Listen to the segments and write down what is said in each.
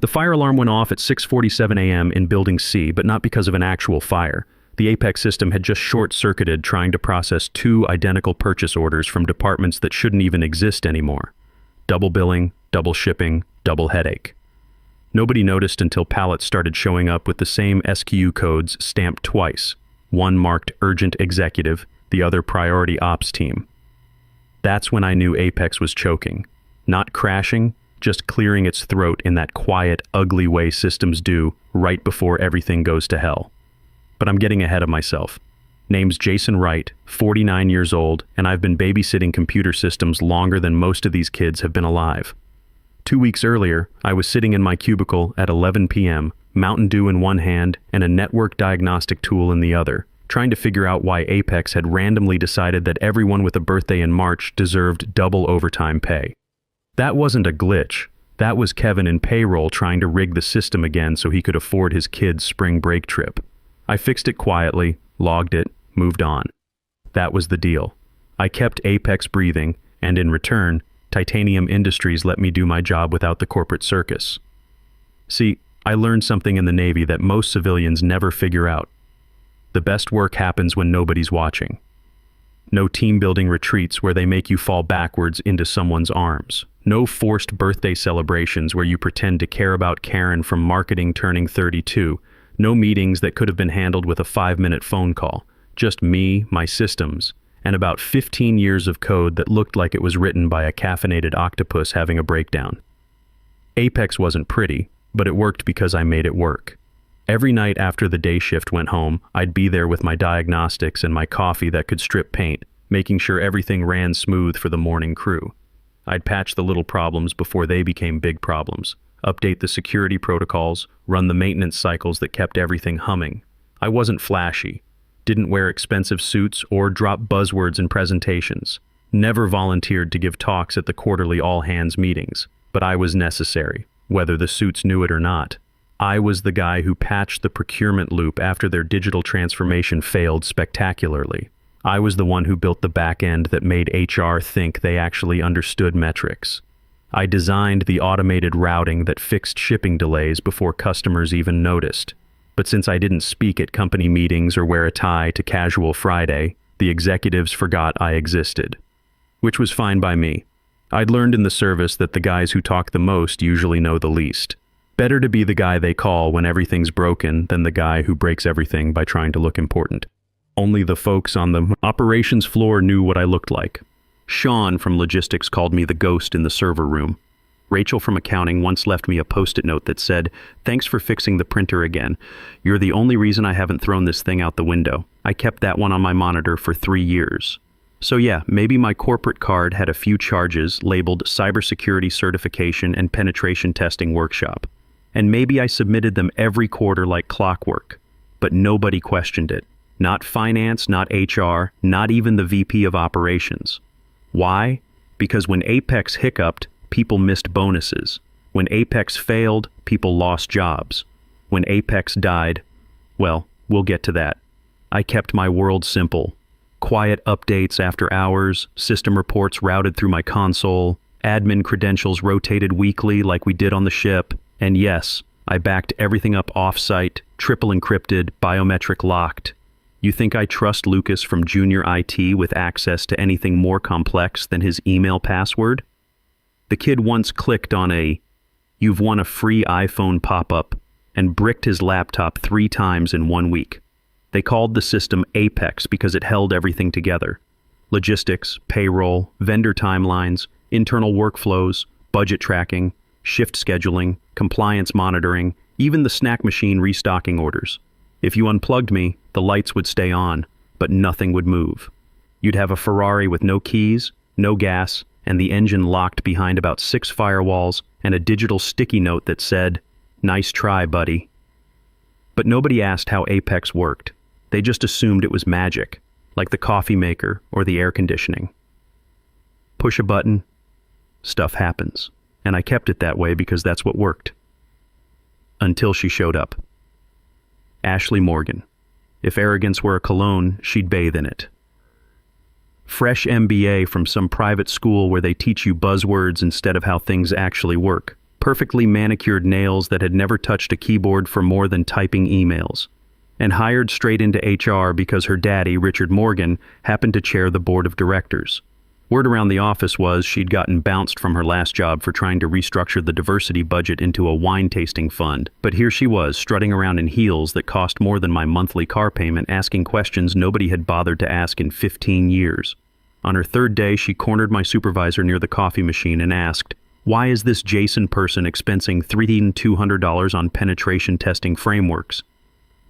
The fire alarm went off at 6:47 a.m. in Building C, but not because of an actual fire. The Apex system had just short-circuited trying to process 2 identical purchase orders from departments that shouldn't even exist anymore. Double billing, double shipping, double headache. Nobody noticed until pallets started showing up with the same SKU codes stamped twice. One marked Urgent Executive, the other Priority Ops Team. That's when I knew Apex was choking. Not crashing, just clearing its throat in that quiet, ugly way systems do right before everything goes to hell. But I'm getting ahead of myself. Name's Jason Wright, 49 years old, and I've been babysitting computer systems longer than most of these kids have been alive. 2 weeks earlier, I was sitting in my cubicle at 11 p.m., Mountain Dew in one hand and a network diagnostic tool in the other, trying to figure out why Apex had randomly decided that everyone with a birthday in March deserved double overtime pay. That wasn't a glitch. That was Kevin in payroll trying to rig the system again so he could afford his kid's spring break trip. I fixed it quietly, logged it, moved on. That was the deal. I kept Apex breathing, and in return, Titanium Industries let me do my job without the corporate circus. See, I learned something in the Navy that most civilians never figure out. The best work happens when nobody's watching. No team-building retreats where they make you fall backwards into someone's arms. No forced birthday celebrations where you pretend to care about Karen from marketing turning 32. No meetings that could have been handled with a 5-minute phone call. Just me, my systems, and about 15 years of code that looked like it was written by a caffeinated octopus having a breakdown. Apex wasn't pretty, but it worked because I made it work. Every night after the day shift went home, I'd be there with my diagnostics and my coffee that could strip paint, making sure everything ran smooth for the morning crew. I'd patch the little problems before they became big problems, update the security protocols, run the maintenance cycles that kept everything humming. I wasn't flashy, didn't wear expensive suits or drop buzzwords in presentations, never volunteered to give talks at the quarterly all-hands meetings, but I was necessary, whether the suits knew it or not. I was the guy who patched the procurement loop after their digital transformation failed spectacularly. I was the one who built the back end that made HR think they actually understood metrics. I designed the automated routing that fixed shipping delays before customers even noticed. But since I didn't speak at company meetings or wear a tie to Casual Friday, the executives forgot I existed. Which was fine by me. I'd learned in the service that the guys who talk the most usually know the least. Better to be the guy they call when everything's broken than the guy who breaks everything by trying to look important. Only the folks on the operations floor knew what I looked like. Sean from logistics called me the ghost in the server room. Rachel from accounting once left me a post-it note that said, "Thanks for fixing the printer again. You're the only reason I haven't thrown this thing out the window." I kept that one on my monitor for 3 years. So yeah, maybe my corporate card had a few charges labeled cybersecurity certification and penetration testing workshop. And maybe I submitted them every quarter like clockwork. But nobody questioned it. Not finance, not HR, not even the VP of operations. Why? Because when Apex hiccuped, people missed bonuses. When Apex failed, people lost jobs. When Apex died, well, we'll get to that. I kept my world simple. Quiet updates after hours, system reports routed through my console, admin credentials rotated weekly like we did on the ship, and yes, I backed everything up off-site, triple encrypted, biometric locked. You think I trust Lucas from Junior IT with access to anything more complex than his email password? The kid once clicked on a "You've won a free iPhone" pop-up and bricked his laptop 3 times in 1 week. They called the system Apex because it held everything together. Logistics, payroll, vendor timelines, internal workflows, budget tracking, shift scheduling, compliance monitoring, even the snack machine restocking orders. If you unplugged me, the lights would stay on, but nothing would move. You'd have a Ferrari with no keys, no gas, and the engine locked behind about 6 firewalls and a digital sticky note that said, "Nice try, buddy." But nobody asked how Apex worked. They just assumed it was magic, like the coffee maker or the air conditioning. Push a button, stuff happens. And I kept it that way because that's what worked. Until she showed up. Ashley Morgan. If arrogance were a cologne, she'd bathe in it. Fresh MBA from some private school where they teach you buzzwords instead of how things actually work. perfectly manicured nails that had never touched a keyboard for more than typing emails, and hired straight into HR because her daddy, Richard Morgan, happened to chair the board of directors. Word around the office was she'd gotten bounced from her last job for trying to restructure the diversity budget into a wine-tasting fund, but here she was, strutting around in heels that cost more than my monthly car payment, asking questions nobody had bothered to ask in 15 years. On her third day, she cornered my supervisor near the coffee machine and asked, "Why is this Jason person expensing $3,200 on penetration testing frameworks?"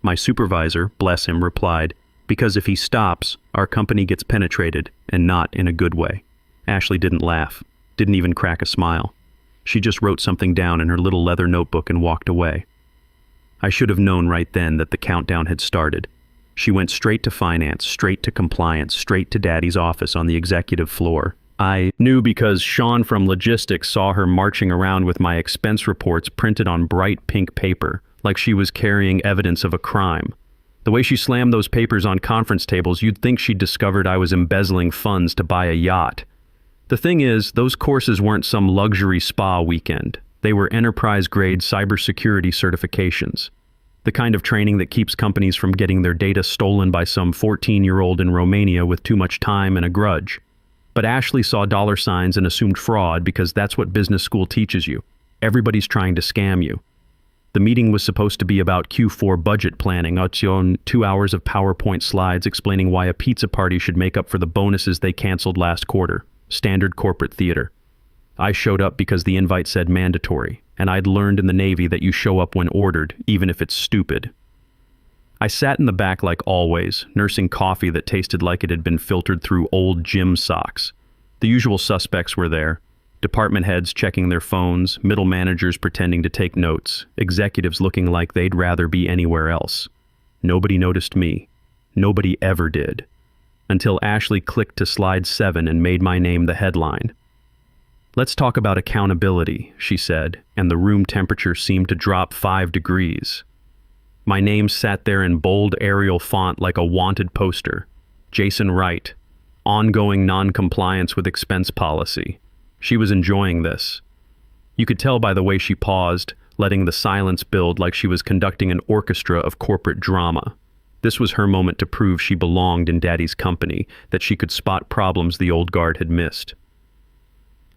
My supervisor, bless him, replied, "Because if he stops, our company gets penetrated, and not in a good way." Ashley didn't laugh, didn't even crack a smile. She just wrote something down in her little leather notebook and walked away. I should have known right then that the countdown had started. She went straight to finance, straight to compliance, straight to Daddy's office on the executive floor. I knew because Sean from logistics saw her marching around with my expense reports printed on bright pink paper, like she was carrying evidence of a crime. The way she slammed those papers on conference tables, you'd think she'd discovered I was embezzling funds to buy a yacht. The thing is, those courses weren't some luxury spa weekend. They were enterprise-grade cybersecurity certifications. The kind of training that keeps companies from getting their data stolen by some 14-year-old in Romania with too much time and a grudge. But Ashley saw dollar signs and assumed fraud because that's what business school teaches you. Everybody's trying to scam you. The meeting was supposed to be about Q4 budget planning, 2 hours of PowerPoint slides explaining why a pizza party should make up for the bonuses they canceled last quarter. Standard corporate theater. I showed up because the invite said mandatory, and I'd learned in the Navy that you show up when ordered, even if it's stupid. I sat in the back like always, nursing coffee that tasted like it had been filtered through old gym socks. The usual suspects were there. Department heads checking their phones, middle managers pretending to take notes, executives looking like they'd rather be anywhere else. Nobody noticed me. Nobody ever did. Until Ashley clicked to slide 7 and made my name the headline. "Let's talk about accountability," she said, and the room temperature seemed to drop 5 degrees. My name sat there in bold Arial font like a wanted poster. Jason Wright. Ongoing non-compliance with expense policy. She was enjoying this. You could tell by the way she paused, letting the silence build like she was conducting an orchestra of corporate drama. This was her moment to prove she belonged in Daddy's company, that she could spot problems the old guard had missed.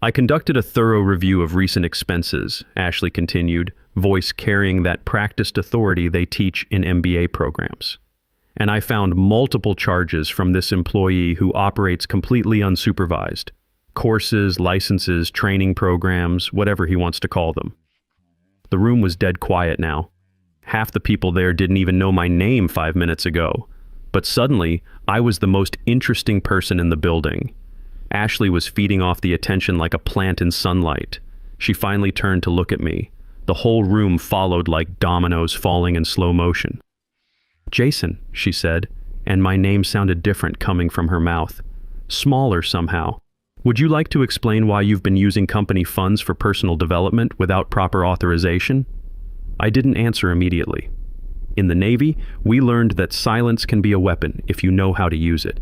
"I conducted a thorough review of recent expenses," Ashley continued, voice carrying that practiced authority they teach in MBA programs. "And I found multiple charges from this employee who operates completely unsupervised. Courses, licenses, training programs, whatever he wants to call them." The room was dead quiet now. Half the people there didn't even know my name 5 minutes ago. But suddenly, I was the most interesting person in the building. Ashley was feeding off the attention like a plant in sunlight. She finally turned to look at me. The whole room followed like dominoes falling in slow motion. "Jason," she said, and my name sounded different coming from her mouth. Smaller somehow. "Would you like to explain why you've been using company funds for personal development without proper authorization?" I didn't answer immediately. In the Navy, we learned that silence can be a weapon if you know how to use it.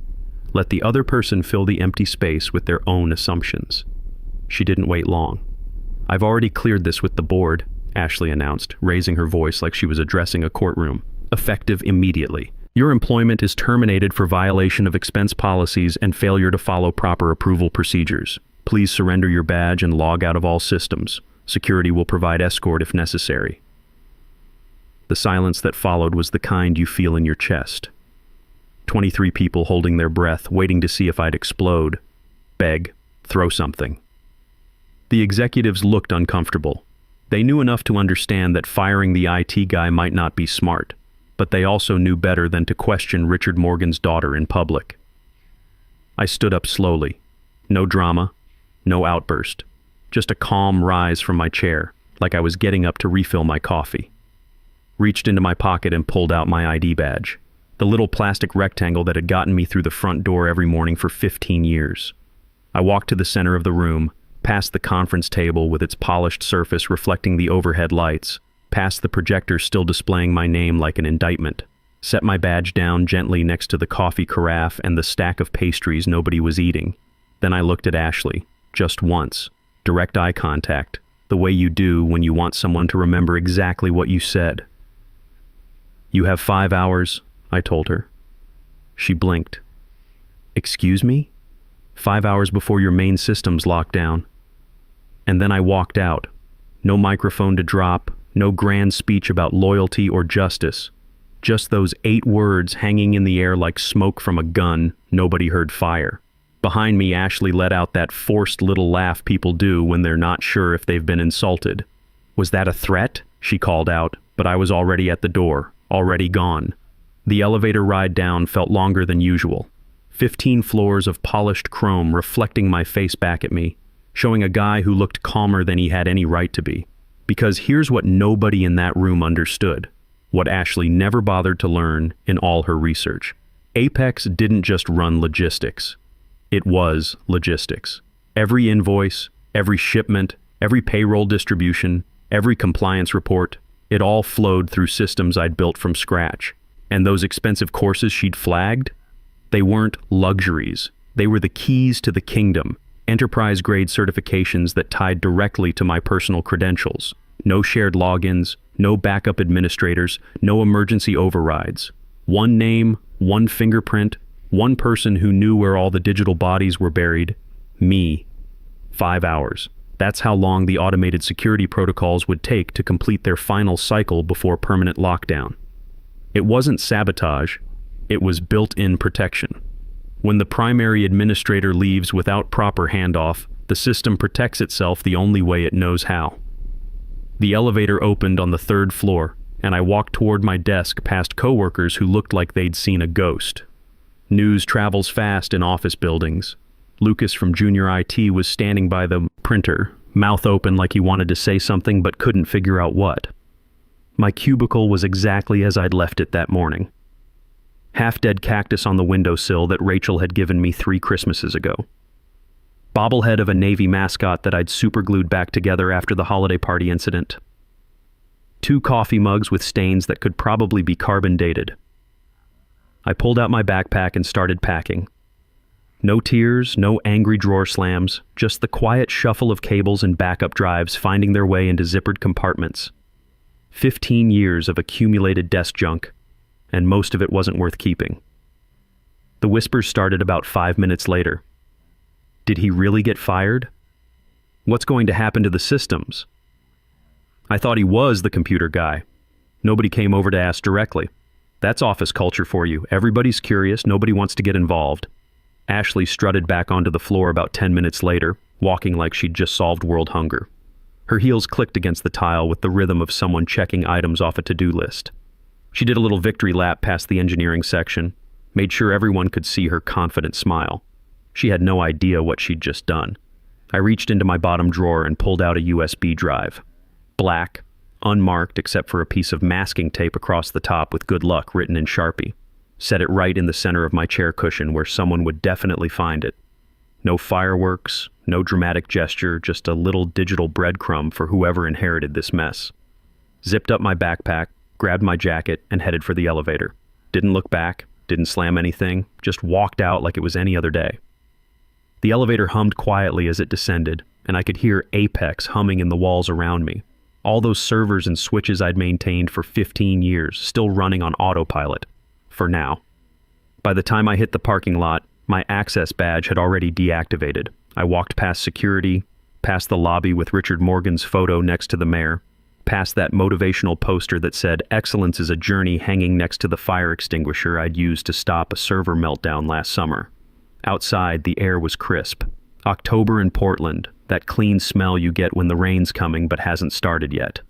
Let the other person fill the empty space with their own assumptions. She didn't wait long. "I've already cleared this with the board," Ashley announced, raising her voice like she was addressing a courtroom. "Effective immediately. Your employment is terminated for violation of expense policies and failure to follow proper approval procedures. Please surrender your badge and log out of all systems. Security will provide escort if necessary." The silence that followed was the kind you feel in your chest. 23 people holding their breath, waiting to see if I'd explode. Beg. Throw something. The executives looked uncomfortable. They knew enough to understand that firing the IT guy might not be smart, but they also knew better than to question Richard Morgan's daughter in public. I stood up slowly. No drama, no outburst. Just a calm rise from my chair, like I was getting up to refill my coffee. Reached into my pocket and pulled out my ID badge, the little plastic rectangle that had gotten me through the front door every morning for 15 years. I walked to the center of the room, past the conference table with its polished surface reflecting the overhead lights, past the projector still displaying my name like an indictment, set my badge down gently next to the coffee carafe and the stack of pastries nobody was eating. Then I looked at Ashley, just once, direct eye contact, the way you do when you want someone to remember exactly what you said. "You have 5 hours," I told her. She blinked. "Excuse me? 5 hours before your main system's locked down." And then I walked out. No microphone to drop, no grand speech about loyalty or justice. Just those 8 words hanging in the air like smoke from a gun. Nobody heard fire. Behind me, Ashley let out that forced little laugh people do when they're not sure if they've been insulted. "Was that a threat?" she called out, but I was already at the door, already gone. The elevator ride down felt longer than usual. 15 floors of polished chrome reflecting my face back at me, showing a guy who looked calmer than he had any right to be. Because here's what nobody in that room understood, what Ashley never bothered to learn in all her research. Apex didn't just run logistics. It was logistics. Every invoice, every shipment, every payroll distribution, every compliance report, it all flowed through systems I'd built from scratch. And those expensive courses she'd flagged? They weren't luxuries. They were the keys to the kingdom, enterprise-grade certifications that tied directly to my personal credentials. No shared logins, no backup administrators, no emergency overrides. One name, one fingerprint, one person who knew where all the digital bodies were buried. Me. 5 hours. That's how long the automated security protocols would take to complete their final cycle before permanent lockdown. It wasn't sabotage, it was built-in protection. When the primary administrator leaves without proper handoff, the system protects itself the only way it knows how. The elevator opened on the 3rd floor, and I walked toward my desk past coworkers who looked like they'd seen a ghost. News travels fast in office buildings. Lucas from Junior IT was standing by the printer, mouth open like he wanted to say something but couldn't figure out what. My cubicle was exactly as I'd left it that morning. Half-dead cactus on the windowsill that Rachel had given me 3 Christmases ago. Bobblehead of a Navy mascot that I'd superglued back together after the holiday party incident. 2 coffee mugs with stains that could probably be carbon dated. I pulled out my backpack and started packing. No tears, no angry drawer slams, just the quiet shuffle of cables and backup drives finding their way into zippered compartments. 15 years of accumulated desk junk, and most of it wasn't worth keeping. The whispers started about 5 minutes later. Did he really get fired? What's going to happen to the systems? I thought he was the computer guy. Nobody came over to ask directly. That's office culture for you. Everybody's curious, nobody wants to get involved. Ashley strutted back onto the floor about 10 minutes later, walking like she'd just solved world hunger. Her heels clicked against the tile with the rhythm of someone checking items off a to-do list. She did a little victory lap past the engineering section, made sure everyone could see her confident smile. She had no idea what she'd just done. I reached into my bottom drawer and pulled out a USB drive. Black, unmarked except for a piece of masking tape across the top with good luck written in Sharpie. Set it right in the center of my chair cushion where someone would definitely find it. No fireworks, no dramatic gesture, just a little digital breadcrumb for whoever inherited this mess. Zipped up my backpack, grabbed my jacket, and headed for the elevator. Didn't look back, didn't slam anything, just walked out like it was any other day. The elevator hummed quietly as it descended, and I could hear Apex humming in the walls around me. All those servers and switches I'd maintained for 15 years, still running on autopilot. For now. By the time I hit the parking lot, my access badge had already deactivated. I walked past security, past the lobby with Richard Morgan's photo next to the mayor, past that motivational poster that said excellence is a journey hanging next to the fire extinguisher I'd used to stop a server meltdown last summer. Outside, the air was crisp. October in Portland, that clean smell you get when the rain's coming but hasn't started yet.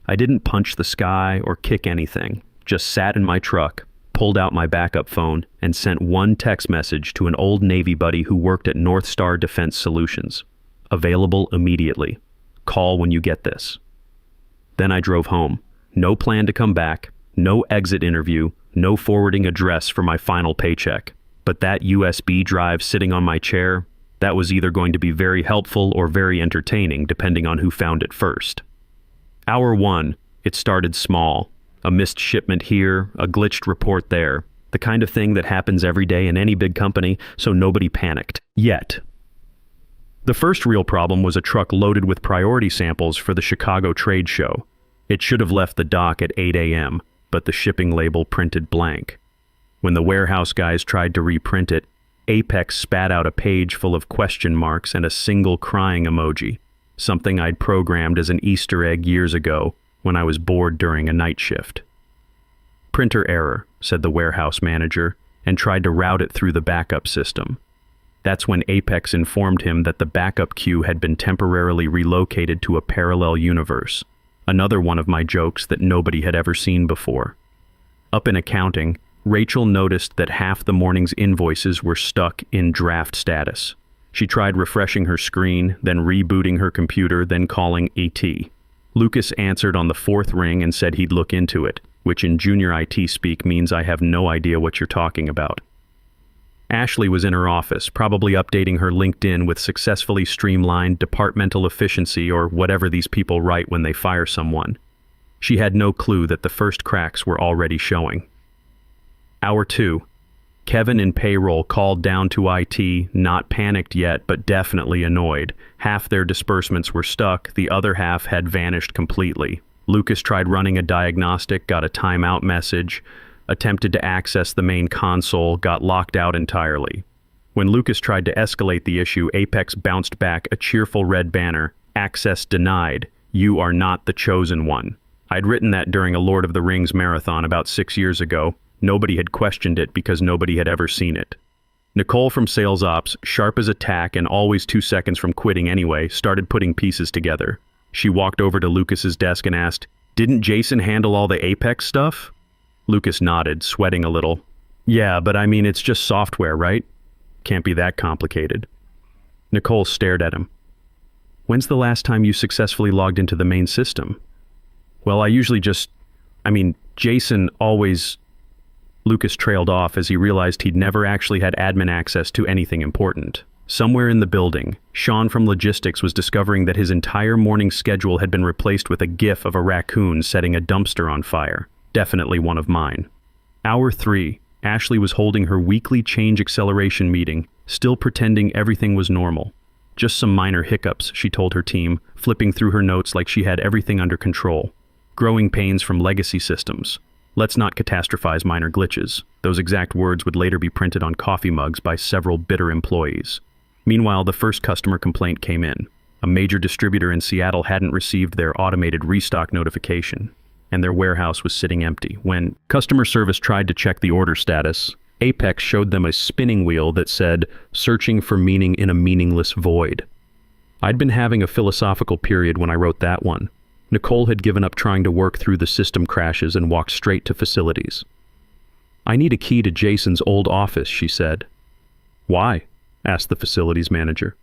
I didn't punch the sky or kick anything, just sat in my truck, pulled out my backup phone, and sent one text message to an old Navy buddy who worked at North Star Defense Solutions. Available immediately. Call when you get this. Then I drove home. No plan to come back, no exit interview, no forwarding address for my final paycheck. But that USB drive sitting on my chair, that was either going to be very helpful or very entertaining depending on who found it first. Hour 1, it started small. A missed shipment here, a glitched report there. The kind of thing that happens every day in any big company, so nobody panicked. Yet. The first real problem was a truck loaded with priority samples for the Chicago trade show. It should have left the dock at 8 a.m., but the shipping label printed blank. When the warehouse guys tried to reprint it, Apex spat out a page full of question marks and a single crying emoji, something I'd programmed as an Easter egg years ago when I was bored during a night shift. "Printer error," said the warehouse manager, and tried to route it through the backup system. That's when Apex informed him that the backup queue had been temporarily relocated to a parallel universe, another one of my jokes that nobody had ever seen before. Up in accounting, Rachel noticed that half the morning's invoices were stuck in draft status. She tried refreshing her screen, then rebooting her computer, then calling AT. Lucas answered on the fourth ring and said he'd look into it, which in junior IT speak means I have no idea what you're talking about. Ashley was in her office, probably updating her LinkedIn with successfully streamlined departmental efficiency or whatever these people write when they fire someone. She had no clue that the first cracks were already showing. Hour 2. Kevin in payroll called down to IT, not panicked yet, but definitely annoyed. Half their disbursements were stuck, the other half had vanished completely. Lucas tried running a diagnostic, got a timeout message, attempted to access the main console, got locked out entirely. When Lucas tried to escalate the issue, Apex bounced back a cheerful red banner, "Access denied. You are not the chosen one." I'd written that during a Lord of the Rings marathon about 6 years ago. Nobody had questioned it because nobody had ever seen it. Nicole from Sales Ops, sharp as a tack and always 2 seconds from quitting anyway, started putting pieces together. She walked over to Lucas's desk and asked, "Didn't Jason handle all the Apex stuff?" Lucas nodded, sweating a little. "Yeah, but I mean, it's just software, right? Can't be that complicated." Nicole stared at him. "When's the last time you successfully logged into the main system?" "Well, I usually Jason always..." Lucas trailed off as he realized he'd never actually had admin access to anything important. Somewhere in the building, Sean from logistics was discovering that his entire morning schedule had been replaced with a gif of a raccoon setting a dumpster on fire. Definitely one of mine. Hour 3. Ashley was holding her weekly change acceleration meeting, still pretending everything was normal. Just some minor hiccups, she told her team, flipping through her notes like she had everything under control. Growing pains from legacy systems. Let's not catastrophize minor glitches. Those exact words would later be printed on coffee mugs by several bitter employees. Meanwhile, the first customer complaint came in. A major distributor in Seattle hadn't received their automated restock notification, and their warehouse was sitting empty. When customer service tried to check the order status, Apex showed them a spinning wheel that said, "Searching for meaning in a meaningless void." I'd been having a philosophical period when I wrote that one. Nicole had given up trying to work through the system crashes and walked straight to facilities. "I need a key to Jason's old office," she said. "Why?" asked the facilities manager.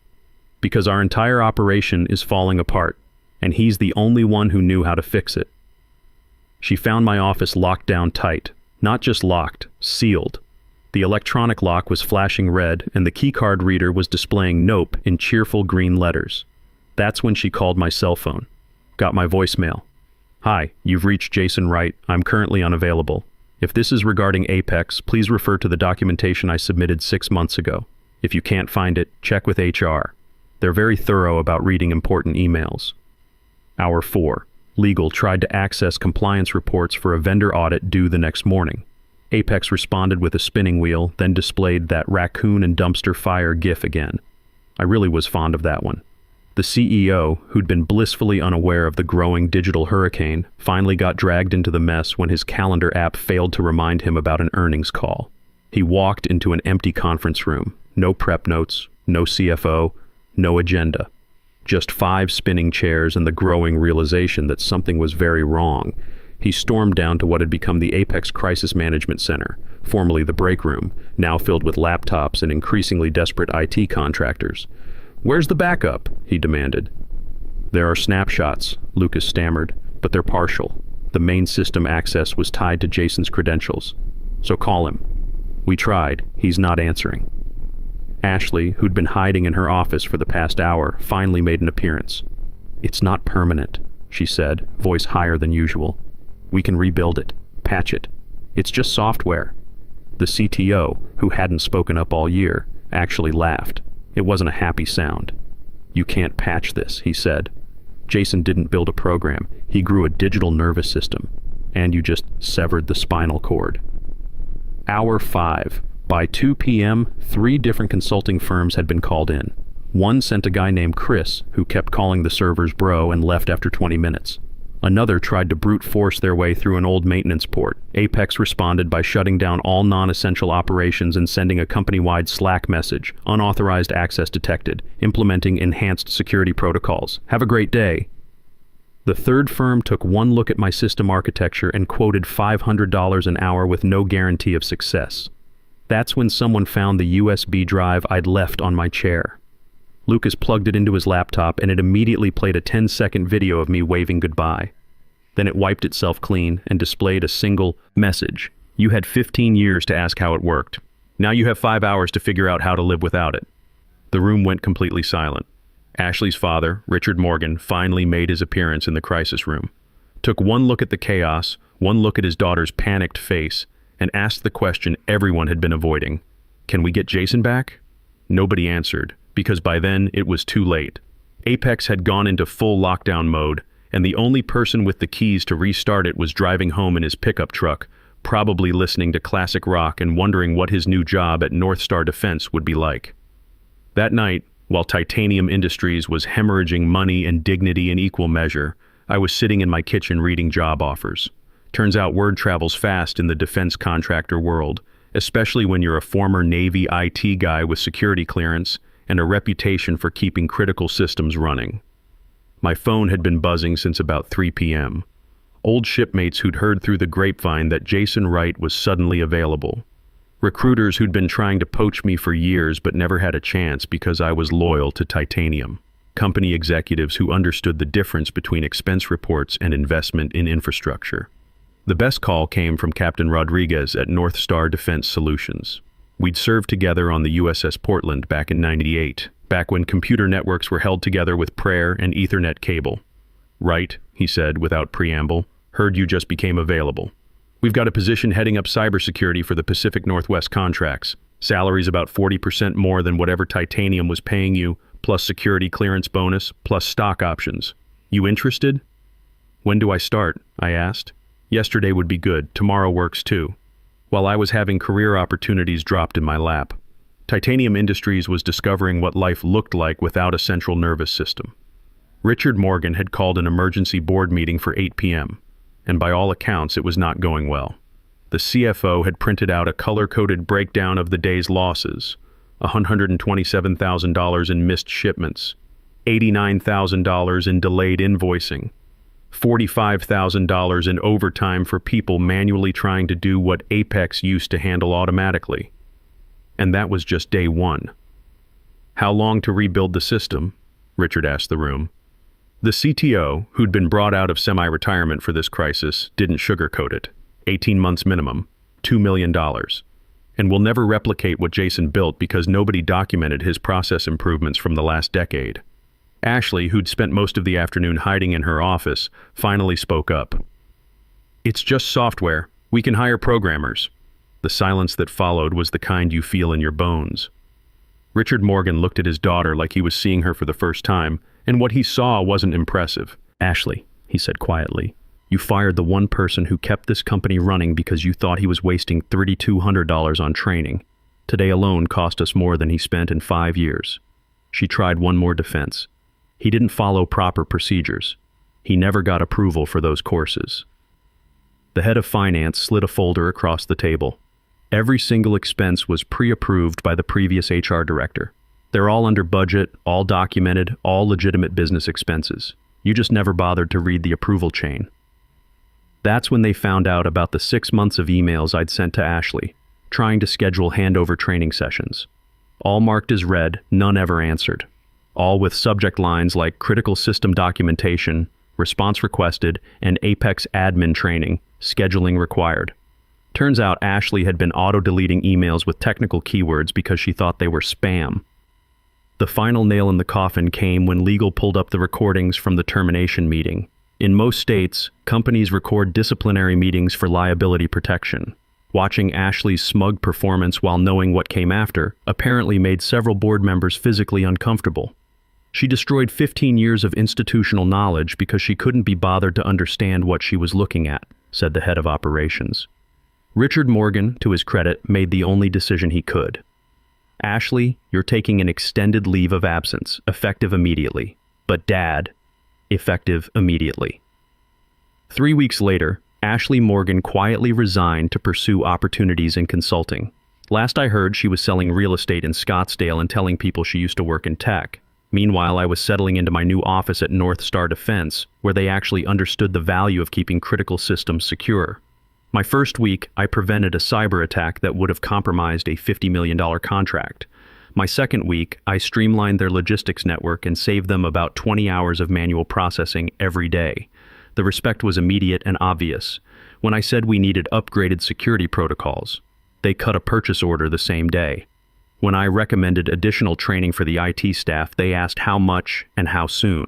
"Because our entire operation is falling apart, and he's the only one who knew how to fix it." She found my office locked down tight. Not just locked, sealed. The electronic lock was flashing red, and the keycard reader was displaying "Nope" in cheerful green letters. That's when she called my cell phone. Got my voicemail. "Hi, you've reached Jason Wright. I'm currently unavailable. If this is regarding Apex, please refer to the documentation I submitted 6 months ago. If you can't find it, check with HR. They're very thorough about reading important emails." Hour 4. Legal tried to access compliance reports for a vendor audit due the next morning. Apex responded with a spinning wheel, then displayed that raccoon and dumpster fire gif again. I really was fond of that one. The CEO, who'd been blissfully unaware of the growing digital hurricane, finally got dragged into the mess when his calendar app failed to remind him about an earnings call. He walked into an empty conference room. No prep notes, no CFO, no agenda. Just 5 spinning chairs and the growing realization that something was very wrong. He stormed down to what had become the Apex Crisis Management Center, formerly the break room, now filled with laptops and increasingly desperate IT contractors. "Where's the backup?" he demanded. "There are snapshots," Lucas stammered, "but they're partial. The main system access was tied to Jason's credentials. So call him." We tried. He's not answering. Ashley, who'd been hiding in her office for the past hour, finally made an appearance. "It's not permanent," she said, voice higher than usual. "We can rebuild it, patch it. It's just software." The CTO, who hadn't spoken up all year, actually laughed. It wasn't a happy sound. "You can't patch this," he said. "Jason didn't build a program. He grew a digital nervous system. And you just severed the spinal cord." Hour 5. By 2 p.m., 3 different consulting firms had been called in. One sent a guy named Chris, who kept calling the servers bro and left after 20 minutes. Another tried to brute force their way through an old maintenance port. Apex responded by shutting down all non-essential operations and sending a company-wide Slack message, "Unauthorized access detected," implementing enhanced security protocols. "Have a great day." The third firm took one look at my system architecture and quoted $500 an hour with no guarantee of success. That's when someone found the USB drive I'd left on my chair. Lucas plugged it into his laptop and it immediately played a 10-second video of me waving goodbye. Then it wiped itself clean and displayed a single message. "You had 15 years to ask how it worked. Now you have 5 hours to figure out how to live without it." The room went completely silent. Ashley's father, Richard Morgan, finally made his appearance in the crisis room, took one look at the chaos, one look at his daughter's panicked face, and asked the question everyone had been avoiding. "Can we get Jason back?" Nobody answered, because by then it was too late. Apex had gone into full lockdown mode, and the only person with the keys to restart it was driving home in his pickup truck, probably listening to classic rock and wondering what his new job at North Star Defense would be like. That night, while Titanium Industries was hemorrhaging money and dignity in equal measure, I was sitting in my kitchen reading job offers. Turns out word travels fast in the defense contractor world, especially when you're a former Navy IT guy with security clearance and a reputation for keeping critical systems running. My phone had been buzzing since about 3 p.m. Old shipmates who'd heard through the grapevine that Jason Wright was suddenly available. Recruiters who'd been trying to poach me for years but never had a chance because I was loyal to Titanium. Company executives who understood the difference between expense reports and investment in infrastructure. The best call came from Captain Rodriguez at North Star Defense Solutions. We'd served together on the USS Portland back in '98, back when computer networks were held together with prayer and Ethernet cable. "Right," he said without preamble, "heard you just became available. We've got a position heading up cybersecurity for the Pacific Northwest contracts. Salary's about 40% more than whatever Titanium was paying you, plus security clearance bonus, plus stock options. You interested?" "When do I start?" I asked. "Yesterday would be good. Tomorrow works too." While I was having career opportunities dropped in my lap, Titanium Industries was discovering what life looked like without a central nervous system. Richard Morgan had called an emergency board meeting for 8 p.m., and by all accounts it was not going well. The CFO had printed out a color-coded breakdown of the day's losses: $127,000 in missed shipments, $89,000 in delayed invoicing, $45,000 in overtime for people manually trying to do what Apex used to handle automatically. And that was just day one. "How long to rebuild the system?" Richard asked the room. The CTO, who'd been brought out of semi-retirement for this crisis, didn't sugarcoat it. 18 months minimum, $2 million. And we'll never replicate what Jason built because nobody documented his process improvements from the last decade. Ashley, who'd spent most of the afternoon hiding in her office, finally spoke up. "It's just software. We can hire programmers." The silence that followed was the kind you feel in your bones. Richard Morgan looked at his daughter like he was seeing her for the first time, and what he saw wasn't impressive. "Ashley," he said quietly, "you fired the one person who kept this company running because you thought he was wasting $3,200 on training. Today alone cost us more than he spent in 5 years." She tried one more defense. "He didn't follow proper procedures. He never got approval for those courses." The head of finance slid a folder across the table. Every single expense was pre-approved by the previous HR director. They're all under budget, all documented, all legitimate business expenses. You just never bothered to read the approval chain. That's when they found out about the 6 months of emails I'd sent to Ashley, trying to schedule handover training sessions. All marked as read, none ever answered. All with subject lines like critical system documentation, response requested, and Apex admin training, scheduling required. Turns out Ashley had been auto-deleting emails with technical keywords because she thought they were spam. The final nail in the coffin came when legal pulled up the recordings from the termination meeting. In most states, companies record disciplinary meetings for liability protection. Watching Ashley's smug performance while knowing what came after apparently made several board members physically uncomfortable. She destroyed 15 years of institutional knowledge because she couldn't be bothered to understand what she was looking at, said the head of operations. Richard Morgan, to his credit, made the only decision he could. Ashley, you're taking an extended leave of absence, effective immediately. But Dad, effective immediately. 3 weeks later, Ashley Morgan quietly resigned to pursue opportunities in consulting. Last I heard, she was selling real estate in Scottsdale and telling people she used to work in tech. Meanwhile, I was settling into my new office at North Star Defense, where they actually understood the value of keeping critical systems secure. My first week, I prevented a cyber attack that would have compromised a $50 million contract. My second week, I streamlined their logistics network and saved them about 20 hours of manual processing every day. The respect was immediate and obvious. When I said we needed upgraded security protocols, they cut a purchase order the same day. When I recommended additional training for the IT staff, they asked how much and how soon.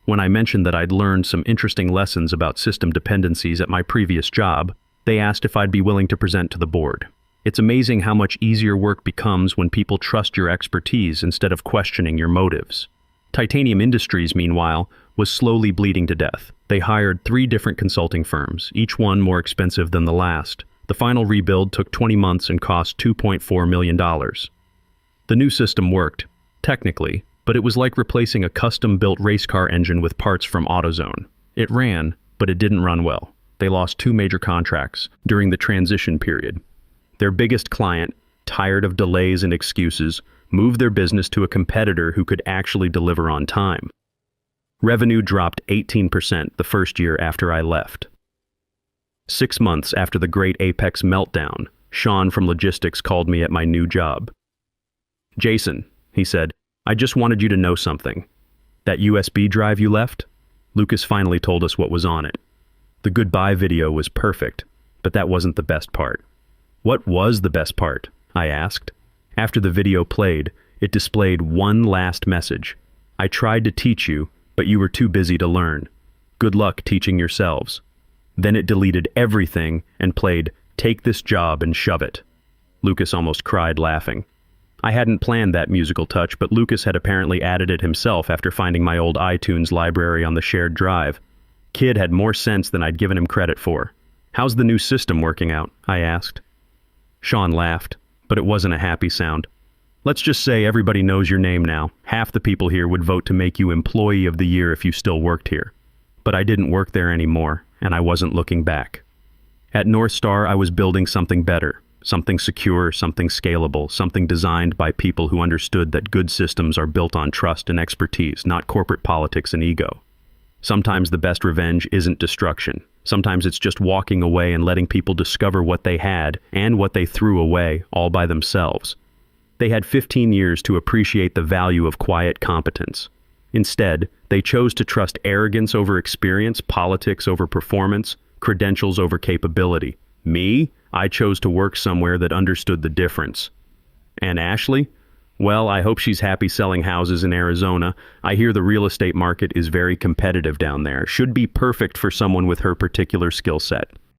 When I mentioned that I'd learned some interesting lessons about system dependencies at my previous job, they asked if I'd be willing to present to the board. It's amazing how much easier work becomes when people trust your expertise instead of questioning your motives. Titanium Industries, meanwhile, was slowly bleeding to death. They hired 3 different consulting firms, each one more expensive than the last. The final rebuild took 20 months and cost $2.4 million. The new system worked, technically, but it was like replacing a custom-built race car engine with parts from AutoZone. It ran, but it didn't run well. They lost 2 major contracts during the transition period. Their biggest client, tired of delays and excuses, moved their business to a competitor who could actually deliver on time. Revenue dropped 18% the first year after I left. 6 months after the great Apex meltdown, Sean from logistics called me at my new job. "Jason," he said, "I just wanted you to know something. That USB drive you left? Lucas finally told us what was on it. The goodbye video was perfect, but that wasn't the best part." "What was the best part?" I asked. After the video played, it displayed one last message. "I tried to teach you, but you were too busy to learn. Good luck teaching yourselves." Then it deleted everything and played, "Take this job and shove it." Lucas almost cried laughing. I hadn't planned that musical touch, but Lucas had apparently added it himself after finding my old iTunes library on the shared drive. Kid had more sense than I'd given him credit for. "How's the new system working out?" I asked. Sean laughed, but it wasn't a happy sound. "Let's just say everybody knows your name now. Half the people here would vote to make you Employee of the Year if you still worked here. But I didn't work there anymore, and I wasn't looking back. At North Star, I was building something better, something secure, something scalable, something designed by people who understood that good systems are built on trust and expertise, not corporate politics and ego. Sometimes the best revenge isn't destruction. Sometimes it's just walking away and letting people discover what they had and what they threw away all by themselves. They had 15 years to appreciate the value of quiet competence. Instead, they chose to trust arrogance over experience, politics over performance, credentials over capability. Me? I chose to work somewhere that understood the difference. And Ashley? Well, I hope she's happy selling houses in Arizona. I hear the real estate market is very competitive down there. Should be perfect for someone with her particular skill set.